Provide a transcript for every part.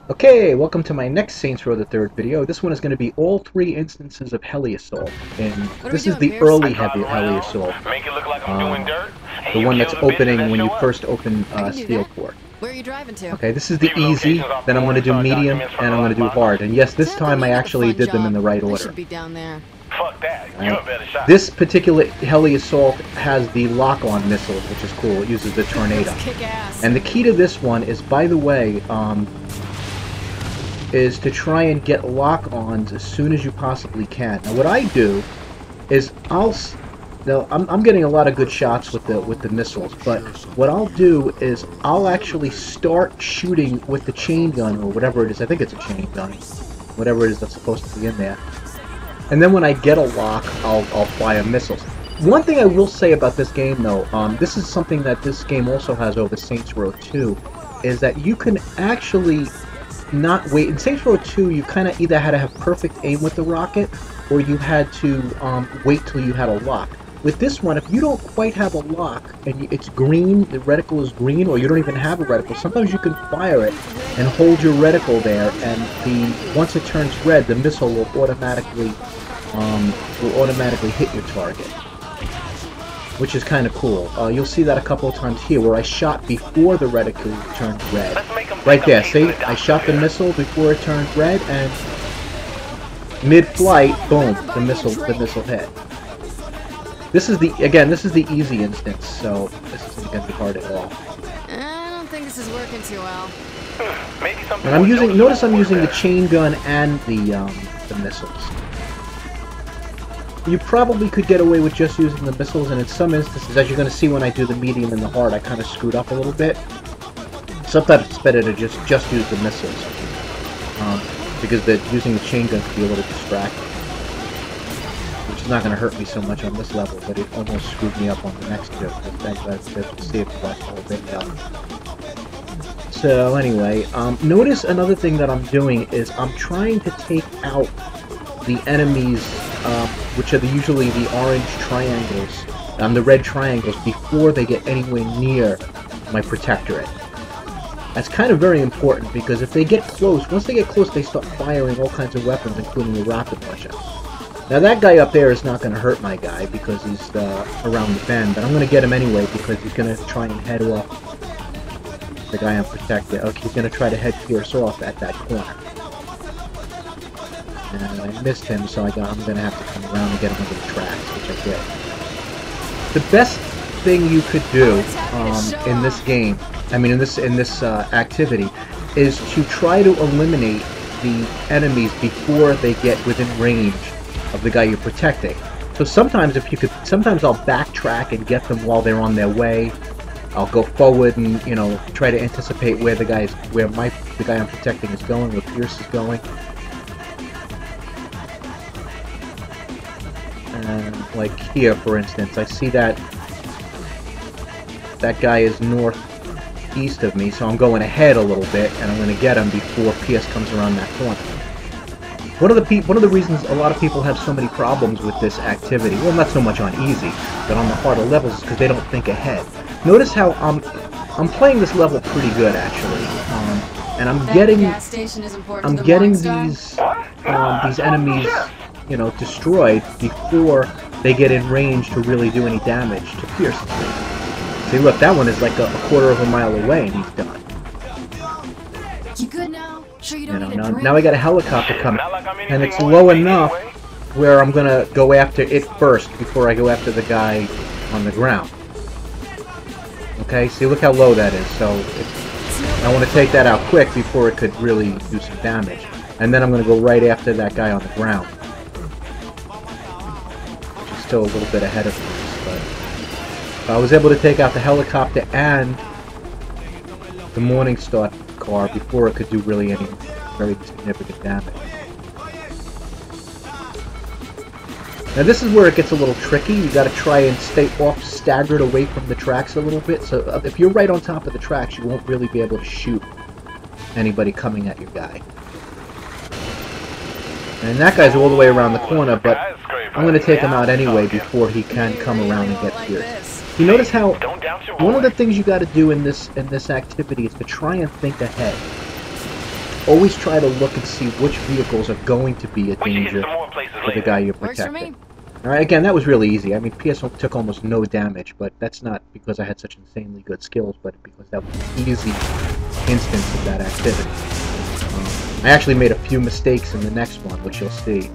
Okay, welcome to my next Saints Row the Third video. This one is going to be all three instances of Heli Assault, and What are we this is doing, the Pierce? early Heli Assault, Make it look like I'm doing dirt, and the you one that's kill the bitches opening that when you show up. first open I can do that. Steelport. Where are you driving to? Okay, this is the Few easy, locations off then I'm the going to do North Star medium, documents from and I'm the going to do lockbox. hard. And yes, this Except time when I you get the actually fun did them in the job, right I order. should be down there. Fuck that. Right. You a better shot. This particular Heli Assault has the lock-on missiles, which is cool. It uses the tornado. Kick ass. And the key to this one is, by the way, is to try and get lock-ons as soon as you possibly can. Now, what I do is I'm getting a lot of good shots with the missiles, but what I'll do is I'll actually start shooting with the chain gun or whatever it is. I think it's a chain gun, whatever it is that's supposed to be in there. And then when I get a lock, I'll fire missiles. One thing I will say about this game, though, this is something that this game also has over Saints Row 2, is that you can actually not wait. In Saints Row 2, you kind of either had to have perfect aim with the rocket, or you had to wait till you had a lock. With this one, if you don't quite have a lock, and it's green, the reticle is green, or you don't even have a reticle, sometimes you can fire it and hold your reticle there, and once it turns red, the missile will automatically hit your target, which is kind of cool. You'll see that a couple of times here, where I shot before the reticle turned red. Right there, see? I shot the missile before it turned red, and mid-flight, boom, the missile hit. This is the easy instance, so this isn't going to be hard at all. I don't think this is working too well. Maybe something. And notice I'm using the chain gun and the missiles. You probably could get away with just using the missiles, and in some instances, as you're going to see when I do the medium and the hard, I kind of screwed up a little bit. Sometimes it's better to just use the missiles, because using the chain gun can be a little distracting. Which is not going to hurt me so much on this level, but it almost screwed me up on the next two. Let's see if that's a little bit now. So anyway, notice another thing that I'm doing is I'm trying to take out the enemies, which are usually the orange triangles, the red triangles, before they get anywhere near my protectorate. That's kind of very important, because if they get close, once they get close, they start firing all kinds of weapons, including the rocket launcher. Now that guy up there is not going to hurt my guy, because he's around the bend, but I'm going to get him anyway, because he's going to try and head off the guy I'm protecting. Okay, he's going to try to head Pierce off at that corner. And I missed him, so I'm going to have to come around and get him under the tracks, which I did. The best thing you could do in this game, in this activity, is to try to eliminate the enemies before they get within range of the guy you're protecting. So sometimes I'll backtrack and get them while they're on their way. I'll go forward and, try to anticipate where the guy I'm protecting is going, where Pierce is going. And like here, for instance, I see that guy is northeast of me, so I'm going ahead a little bit, and I'm going to get him before Pierce comes around that corner. One of the reasons a lot of people have so many problems with this activity, well, not so much on easy, but on the harder levels, is because they don't think ahead. Notice how I'm playing this level pretty good, actually, and I'm getting these enemies, destroyed before they get in range to really do any damage to Pierce. See, look, that one is like a quarter of a mile away, and he's done. You good now? Sure you don't need a drink? Now I got a helicopter coming, and it's low enough where I'm gonna go after it first before I go after the guy on the ground. Okay, see, look how low that is. So I want to take that out quick before it could really do some damage, and then I'm gonna go right after that guy on the ground, which is still a little bit ahead of me. But I was able to take out the helicopter and the Morningstar car before it could do really any very significant damage. Now this is where it gets a little tricky. You got to try and stay staggered away from the tracks a little bit. So if you're right on top of the tracks, you won't really be able to shoot anybody coming at your guy. And that guy's all the way around the corner, but I'm going to take him out anyway before he can come around and get Pierce. You notice how one of the things you got to do in this activity is to try and think ahead. always try to look and see which vehicles are going to be a We should hit danger some more places to the later. guy you're Works for protecting. me. Alright, again, that was really easy. I mean, PS took almost no damage, but that's not because I had such insanely good skills, but because that was an easy instance of that activity. I actually made a few mistakes in the next one, which you'll see,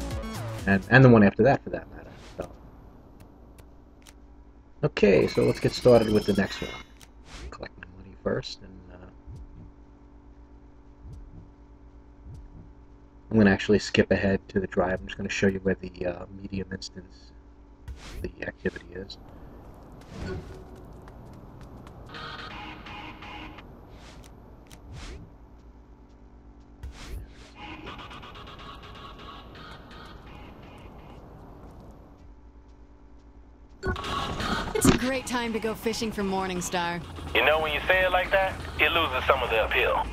and the one after that, for that matter. So. Okay, so let's get started with the next one. Collect my money first, and I'm going to actually skip ahead to the drive. I'm just going to show you where the medium instance of the activity is. It's a great time to go fishing for Morningstar. You know, when you say it like that, it loses some of the appeal.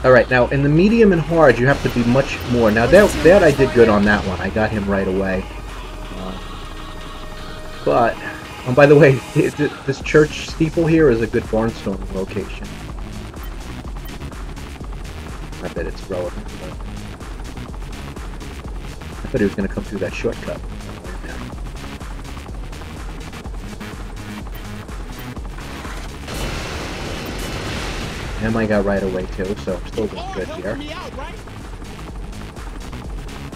Alright, now in the medium and hard you have to be much more. Now that I did good on that one. I got him right away. But, oh, by the way, this church steeple here is a good barnstorming location. Not that it's relevant, but I thought he was going to come through that shortcut. And I got right away too, so I'm still doing good here.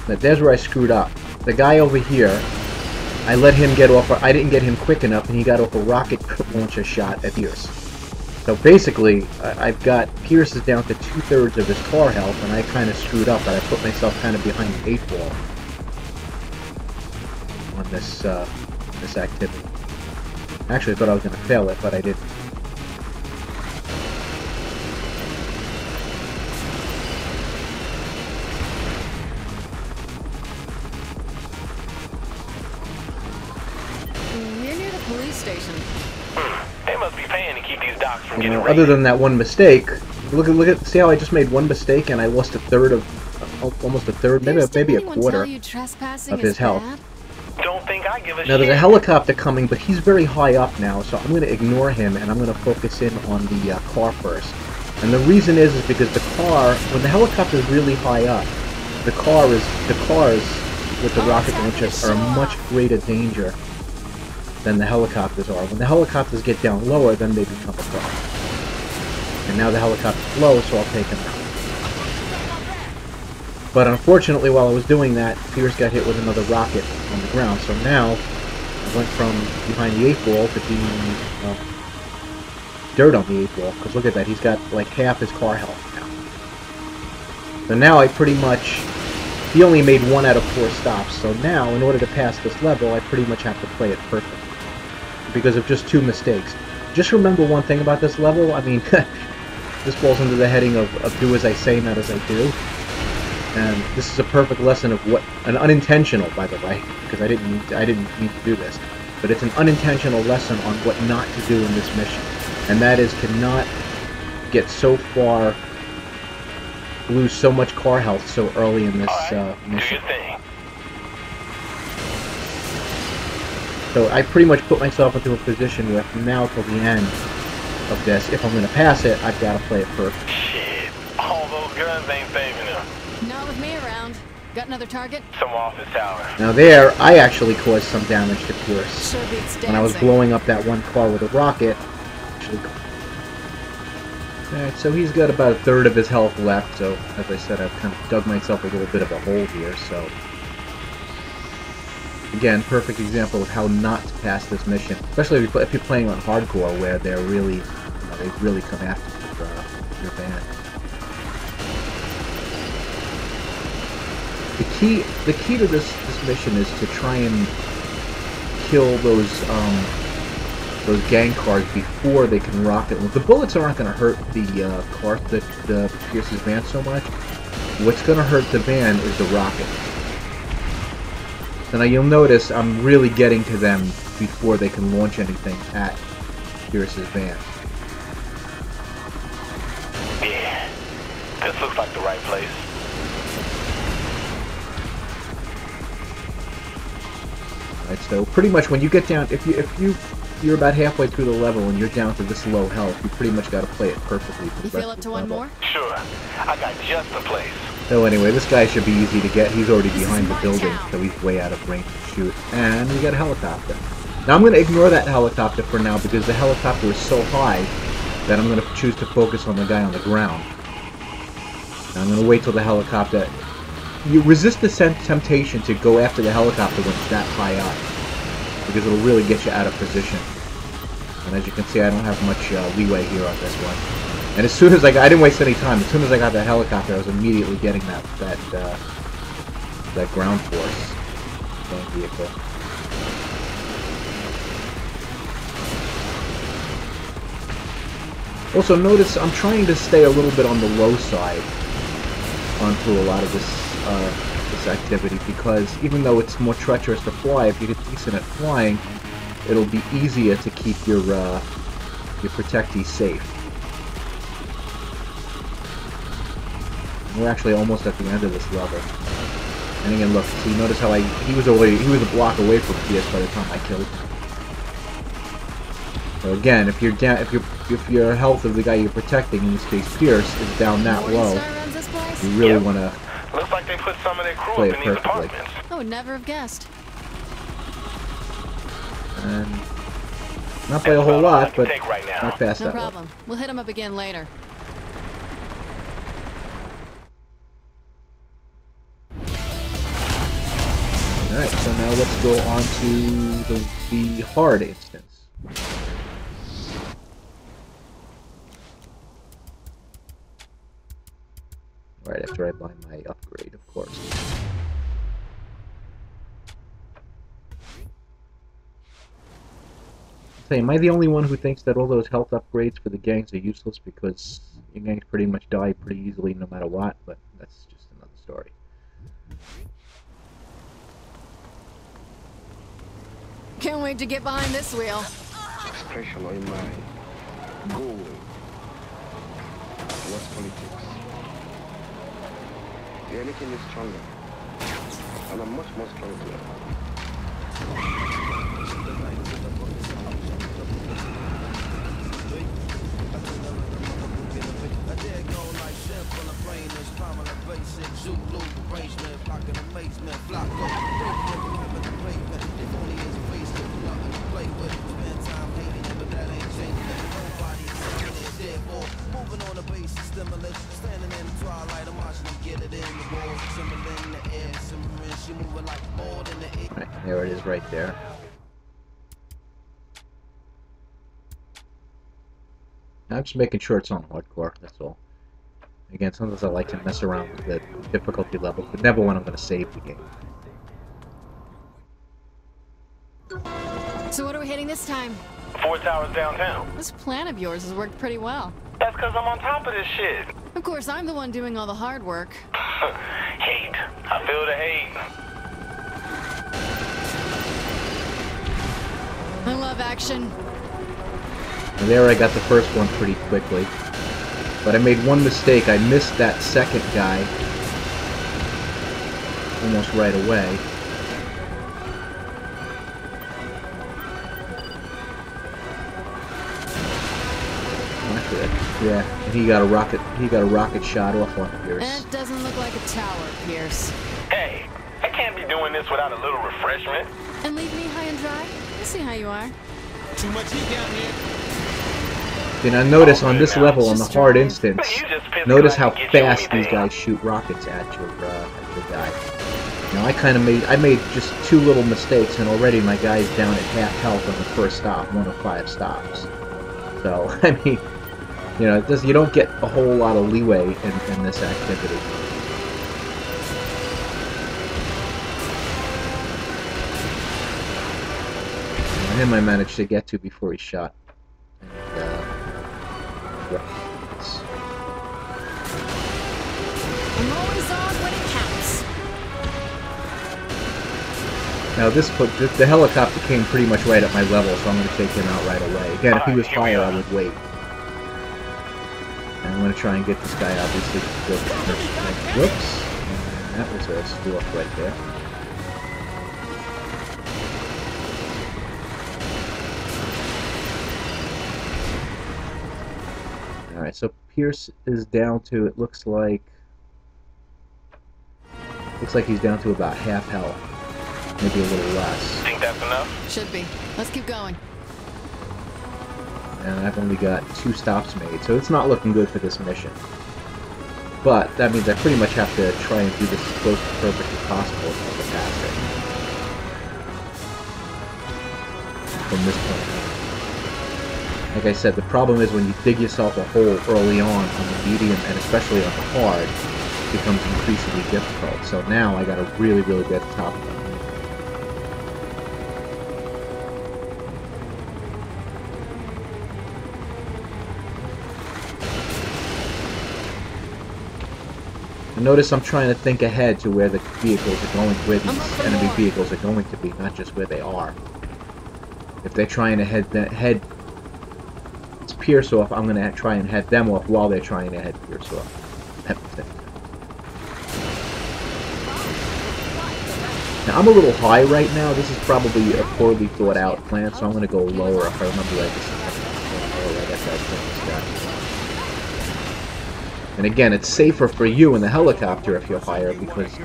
Now there's where I screwed up. The guy over here, I let him get off, I didn't get him quick enough, and he got off a rocket launcher shot at Pierce. So basically, I've got Pierce is down to 2/3 of his car health, and I kind of screwed up, and I put myself kind of behind the 8 ball on this this activity. Actually, I thought I was going to fail it, but I didn't. They must be paying to keep these docks from You getting know, raided. other than that one mistake, see how I just made one mistake and I lost a third of, almost a third, maybe a quarter of his health. Don't think I give a Now shit. there's a helicopter coming, but he's very high up now, so I'm going to ignore him and I'm going to focus in on the car first. And the reason is because the car, when the helicopter is really high up, the cars with the rocket launchers are a much greater danger than the helicopters are. When the helicopters get down lower, then they become a problem. And now the helicopter's low, so I'll take him out. But unfortunately, while I was doing that, Pierce got hit with another rocket on the ground. So now, I went from behind the 8 ball to being dirt on the 8 ball. Because look at that, he's got like half his car health now. So now I pretty much... He only made 1 out of 4 stops. So now, in order to pass this level, I pretty much have to play it perfect. Because of just 2 mistakes. Just remember one thing about this level. I mean, this falls under the heading of do as I say, not as I do. And this is a perfect lesson of what an unintentional, by the way, because I didn't mean to do this, but it's an unintentional lesson on what not to do in this mission, and that is to not get so far, lose so much car health so early in this mission. Do your thing. So I pretty much put myself into a position where from now till the end of this, if I'm going to pass it, I've got to play it perfect. Shit. All those guns ain't saving them. Not with me around. Got another target? Some office tower. Now there, I actually caused some damage to Pierce. Sure beats dancing. When I was blowing up that one car with a rocket. Alright, so he's got about a third of his health left, so as I said, I've kind of dug myself a little bit of a hole here, so... Again, perfect example of how not to pass this mission. Especially if you're playing on hardcore, where they're really, they really come after you with your band. The key to this mission is to try and kill those gang cars before they can rocket. The bullets aren't going to hurt the car, the Pierce's van so much. What's going to hurt the van is the rocket. So now you'll notice I'm really getting to them before they can launch anything at Pierce's van. Yeah. This looks like the right place. Right, so pretty much when you get down, if you you're about halfway through the level and you're down to this low health, you pretty much got to play it perfectly for the You feel up rest to of the one level. more? Sure. I got just the place. So anyway, this guy should be easy to get. He's already This is behind the my building, town. so he's way out of range to shoot. And we got a helicopter. Now I'm going to ignore that helicopter for now because the helicopter is so high that I'm going to choose to focus on the guy on the ground. Now I'm going to wait till the helicopter... You resist the temptation to go after the helicopter when it's that high up, because it'll really get you out of position. And as you can see, I don't have much leeway here on this one. And as soon as I didn't waste any time. As soon as I got that helicopter, I was immediately getting that ground force vehicle. Also, notice I'm trying to stay a little bit on the low side onto a lot of this activity, because even though it's more treacherous to fly, if you get decent at flying, it'll be easier to keep your protectees safe. We're actually almost at the end of this level. And again, look, see, notice how he was a block away from Pierce by the time I killed him. So again, if your health of the guy you're protecting, in this case Pierce, is down that low, you really want to Looks like they put some of their crew play up it in these perfectly. apartments. I would never have guessed. And not by a whole lot, but Right now. not past No that one. problem. We'll hit him up again later. Alright, so now let's go on to the hard instance. Right after I buy my upgrade, of course. Say, am I the only one who thinks that all those health upgrades for the gangs are useless because your gangs pretty much die pretty easily no matter what? But that's just another story. Can't wait to get behind this wheel. Expression in my goal. What's politics? The enemy is stronger, and I'm much more stronger. Right, there it is right there. I'm just making sure it's on hardcore, that's all. Again, sometimes I like to mess around with the difficulty level, but never when I'm going to save the game. So what are we hitting this time? 4 towers downtown. This plan of yours has worked pretty well. That's because I'm on top of this shit. Of course, I'm the one doing all the hard work. Hate. I feel the hate. I love action. And there I got the first one pretty quickly. But I made one mistake. I missed that second guy almost right away. Yeah, and he got a rocket shot off on Pierce. That doesn't look like a tower, Pierce. Hey, I can't be doing this without a little refreshment. And leave me high and dry? I see how you are. Too much heat down here. You know, notice on this level, on the hard instance, You just physically notice how can get you fast these anything. guys shoot rockets at your guy. Now I made just 2 little mistakes, and already my guy's down at half health on the first stop, 1 of 5 stops. So I mean, you know, you don't get a whole lot of leeway in this activity. And him I managed to get to before he shot. And, yeah. I'm always on when it counts. Now the helicopter came pretty much right at my level, so I'm going to take him out right away. Again, if he was higher, I would wait. And I'm going to try and get this guy, obviously, to go whoops. And that was a screw up right there. Alright, so Pierce is down to, it looks like he's down to about half health. Maybe a little less. Think that's enough? Should be. Let's keep going. And I've only got 2 stops made, so it's not looking good for this mission. But that means I pretty much have to try and do this as close to perfect as possible if I get past it. From this point on. Like I said, the problem is when you dig yourself a hole early on the medium and especially on the hard, it becomes increasingly difficult. So now I gotta really, really get to the top of it. And notice I'm trying to think ahead to where the vehicles are going, where these enemy vehicles are going to be, not just where they are. If they're trying to head Pierce off, I'm going to try and head them off while they're trying to head Pierce off. Now I'm a little high right now. This is probably a poorly thought out plan, so I'm going to go lower if I remember right. I guess that's this guy. And again, it's safer for you in the helicopter if you're higher because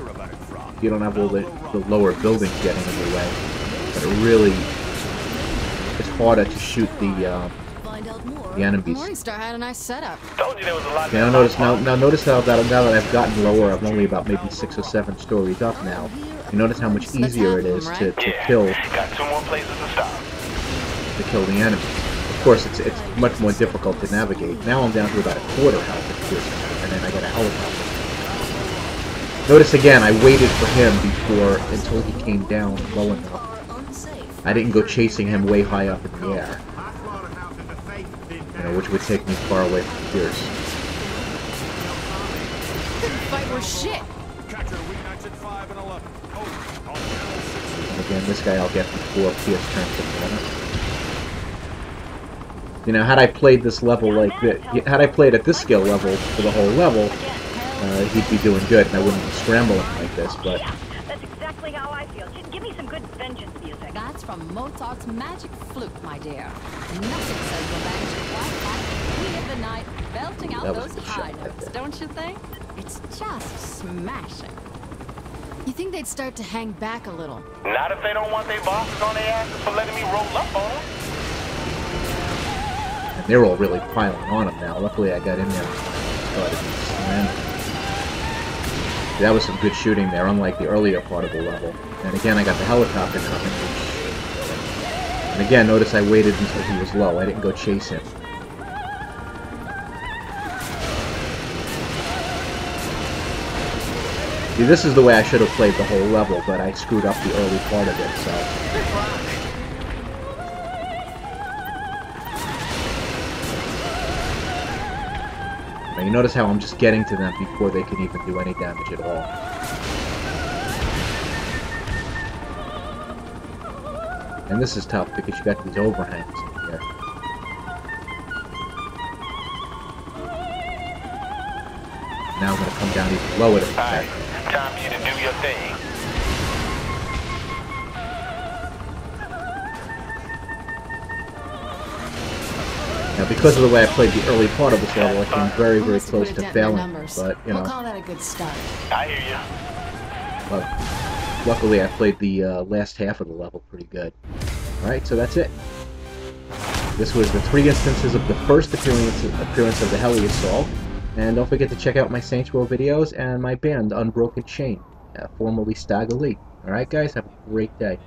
you don't have all the lower buildings getting in the way. But it really is harder to shoot the enemies. Morningstar had a nice setup. Told you there was a lot. Now notice now that I've gotten lower, I'm only about maybe 6 or 7 stories up now. You notice how much easier it is to kill. Got 2 more places to stop. To kill the enemy. Of course, it's much more difficult to navigate. Now I'm down to about a quarter health at Pierce, and then I got a helicopter. Notice again, I waited for him until he came down low enough. I didn't go chasing him way high up in the air. You know, which would take me far away from Pierce. Couldn't fight worth shit. And again, this guy I'll get before Pierce turns to the corner. You know, had I played this level like this, had I played at this skill level for the whole level, he'd be doing good, and I wouldn't be scrambling like this. But that's exactly how I feel. Just give me some good vengeance music. That's from Mozart's Magic Flute, my dear. Nothing says revenge quite like we of the night belting out those high notes, don't you think? It's just smashing. You think they'd start to hang back a little? Not if they don't want their bosses on their asses for letting me roll up on them. and they're all really piling on him now. Luckily I got in there and started slamming. That was some good shooting there, unlike the earlier part of the level. And again, I got the helicopter coming. And again, notice I waited until he was low. I didn't go chase him. See, this is the way I should have played the whole level, but I screwed up the early part of it, so... Now, you notice how I'm just getting to them before they can even do any damage at all. And this is tough because you got these overhangs in here. Now I'm going to come down even lower to protect. Time for you to do your thing. Now, because of the way I played the early part of this level, I came very, very close to failing. But, you know... We'll call that a good start. I hear you. But luckily, I played the last half of the level pretty good. Alright, so that's it. This was the 3 instances of the first appearance of the Heli Assault. And don't forget to check out my Saints Row videos and my band, Unbroken Chain, formerly Stagger Lee. Alright guys, have a great day.